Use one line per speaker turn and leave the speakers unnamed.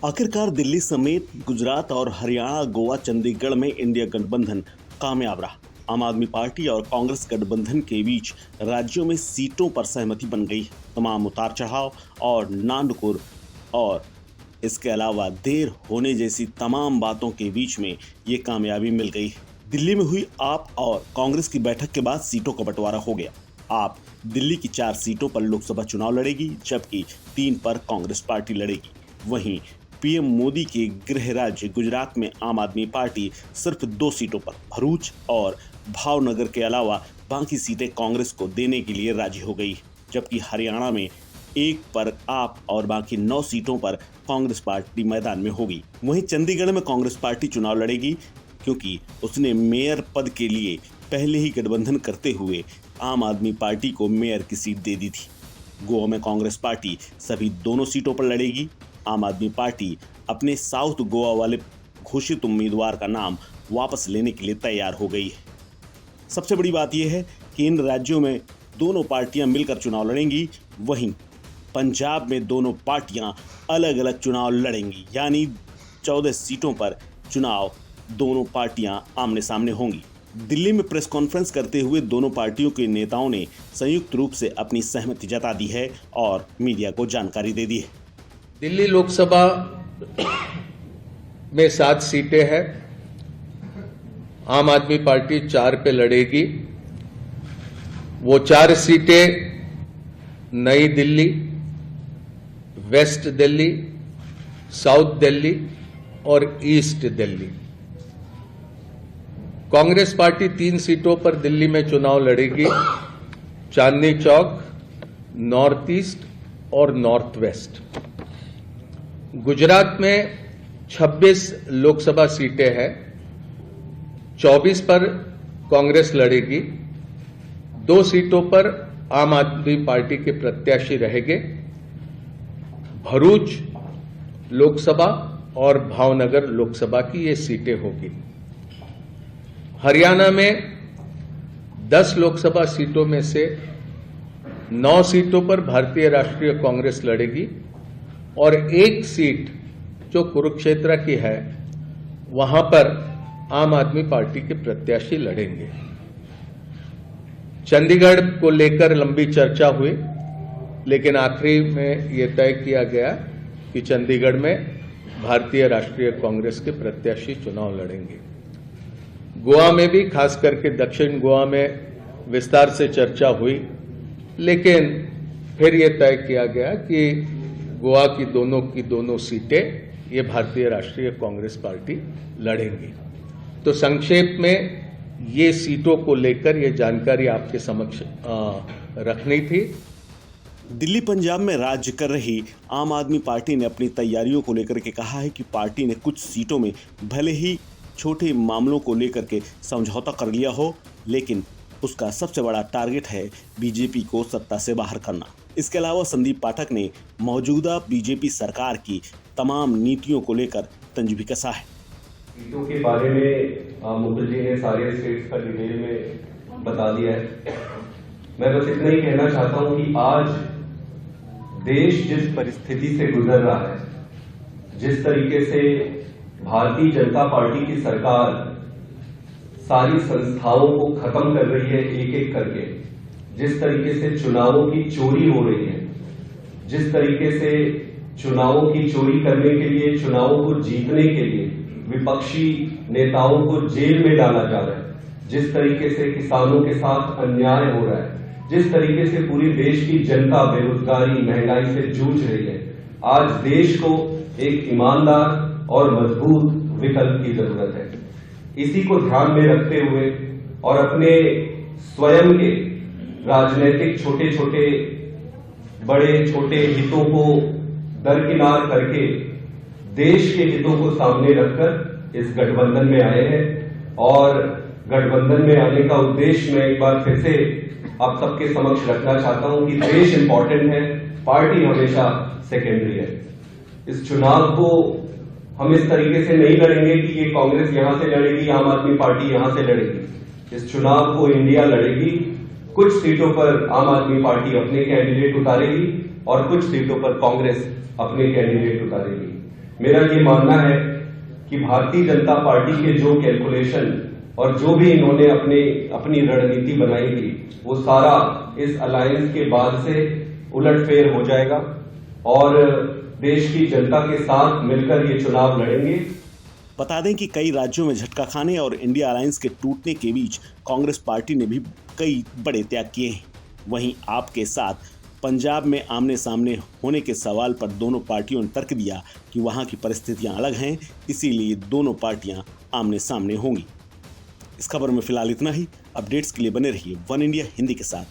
आखिरकार दिल्ली समेत गुजरात और हरियाणा, गोवा, चंडीगढ़ में इंडिया गठबंधन कामयाब रहा। आम आदमी पार्टी और कांग्रेस गठबंधन के बीच राज्यों में सीटों पर सहमति बन गई। तमाम उतार चढ़ाव और नांदकुर और इसके अलावा देर होने जैसी तमाम बातों के बीच में ये कामयाबी मिल गई। दिल्ली में हुई आप और कांग्रेस की बैठक के बाद सीटों का बंटवारा हो गया। आप दिल्ली की 4 सीटों पर लोकसभा चुनाव लड़ेगी, जबकि 3 पर कांग्रेस पार्टी लड़ेगी। वहीं पीएम मोदी के गृह राज्य गुजरात में आम आदमी पार्टी सिर्फ 2 सीटों पर भरूच और भावनगर के अलावा बाकी सीटें कांग्रेस को देने के लिए राजी हो गई, जबकि हरियाणा में 1 पर आप और बाकी 9 सीटों पर कांग्रेस पार्टी मैदान में होगी। वहीं चंडीगढ़ में कांग्रेस पार्टी चुनाव लड़ेगी, क्योंकि उसने मेयर पद के लिए पहले ही गठबंधन करते हुए आम आदमी पार्टी को मेयर की सीट दे दी थी। गोवा में कांग्रेस पार्टी सभी दोनों सीटों पर लड़ेगी। आम आदमी पार्टी अपने साउथ गोवा वाले घोषित उम्मीदवार का नाम वापस लेने के लिए तैयार हो गई है। सबसे बड़ी बात यह है कि इन राज्यों में दोनों पार्टियां मिलकर चुनाव लड़ेंगी। वहीं पंजाब में दोनों पार्टियां अलग अलग चुनाव लड़ेंगी, यानी 14 सीटों पर चुनाव दोनों पार्टियां आमने सामने होंगी। दिल्ली में प्रेस कॉन्फ्रेंस करते हुए दोनों पार्टियों के नेताओं ने संयुक्त रूप से अपनी सहमति जता दी है और मीडिया को जानकारी दे दी है।
दिल्ली लोकसभा में 7 सीटें हैं। आम आदमी पार्टी 4 पे लड़ेगी। वो 4 सीटें नई दिल्ली, वेस्ट दिल्ली, साउथ दिल्ली और ईस्ट दिल्ली। कांग्रेस पार्टी 3 सीटों पर दिल्ली में चुनाव लड़ेगी, चांदनी चौक, नॉर्थ ईस्ट और नॉर्थ वेस्ट। गुजरात में 26 लोकसभा सीटें हैं। 24 पर कांग्रेस लड़ेगी। 2 सीटों पर आम आदमी पार्टी के प्रत्याशी रहेंगे। भरूच लोकसभा और भावनगर लोकसभा की ये सीटें होगी। हरियाणा में 10 लोकसभा सीटों में से 9 सीटों पर भारतीय राष्ट्रीय कांग्रेस लड़ेगी और 1 सीट जो कुरुक्षेत्र की है वहां पर आम आदमी पार्टी के प्रत्याशी लड़ेंगे। चंडीगढ़ को लेकर लंबी चर्चा हुई, लेकिन आखिरी में यह तय किया गया कि चंडीगढ़ में भारतीय राष्ट्रीय कांग्रेस के प्रत्याशी चुनाव लड़ेंगे। गोवा में भी, खास करके दक्षिण गोवा में विस्तार से चर्चा हुई, लेकिन फिर यह तय किया गया कि गोवा की दोनों सीटें ये भारतीय राष्ट्रीय कांग्रेस पार्टी लड़ेंगी। तो संक्षेप में ये सीटों को लेकर ये जानकारी आपके समक्ष रखनी थी।
दिल्ली पंजाब में राज्य कर रही आम आदमी पार्टी ने अपनी तैयारियों को लेकर के कहा है कि पार्टी ने कुछ सीटों में भले ही छोटे मामलों को लेकर के समझौता कर लिया हो, लेकिन उसका सबसे बड़ा टारगेट है बीजेपी को सत्ता से बाहर करना। इसके अलावा संदीप पाठक ने मौजूदा बीजेपी सरकार की तमाम नीतियों को लेकर तंज भी कसा है।
सीटों के बारे में मुकुल जी ने सारे स्टेट्स का डिटेल में बता दिया है। मैं बस इतना ही कहना चाहता हूं कि आज देश जिस परिस्थिति से गुजर रहा है, जिस तरीके से भारतीय जनता पार्टी की सरकार सारी संस्थाओं को खत्म कर रही है एक एक करके, जिस तरीके से चुनावों की चोरी हो रही है, जिस तरीके से चुनावों की चोरी करने के लिए, चुनावों को जीतने के लिए विपक्षी नेताओं को जेल में डाला जा रहा है, जिस तरीके से किसानों के साथ अन्याय हो रहा है, जिस तरीके से पूरी देश की जनता बेरोजगारी, महंगाई से जूझ रही है, आज देश को एक ईमानदार और मजबूत विकल्प की जरूरत है। इसी को ध्यान में रखते हुए और अपने स्वयं के राजनीतिक छोटे छोटे बड़े छोटे हितों को दरकिनार करके देश के हितों को सामने रखकर इस गठबंधन में आए हैं। और गठबंधन में आने का उद्देश्य मैं एक बार फिर से आप सबके समक्ष रखना चाहता हूं कि देश इंपॉर्टेंट है, पार्टी हमेशा सेकेंडरी है। इस चुनाव को हम इस तरीके से नहीं लड़ेंगे कि ये कांग्रेस यहां से लड़ेगी, आम आदमी पार्टी यहां से लड़ेगी। इस चुनाव को इंडिया लड़ेगी। कुछ सीटों पर आम आदमी पार्टी अपने कैंडिडेट उतारेगी और कुछ सीटों पर कांग्रेस अपने कैंडिडेट उतारेगी। मेरा ये मानना है कि भारतीय जनता पार्टी के जो कैलकुलेशन और जो भी इन्होंने अपनी रणनीति बनाई थी वो सारा इस अलायंस के बाद से उलटफेर हो जाएगा और देश की जनता के साथ मिलकर ये चुनाव लड़ेंगे।
बता दें कि कई राज्यों में झटका खाने और इंडिया अलायंस के टूटने के बीच कांग्रेस पार्टी ने भी कई बड़े त्याग किए हैं। वहीं आपके साथ पंजाब में आमने सामने होने के सवाल पर दोनों पार्टियों ने तर्क दिया कि वहां की परिस्थितियां अलग हैं, इसीलिए दोनों पार्टियां आमने सामने होंगी। इस खबर में फिलहाल इतना ही। अपडेट्स के लिए बने रहिए वन इंडिया हिंदी के साथ।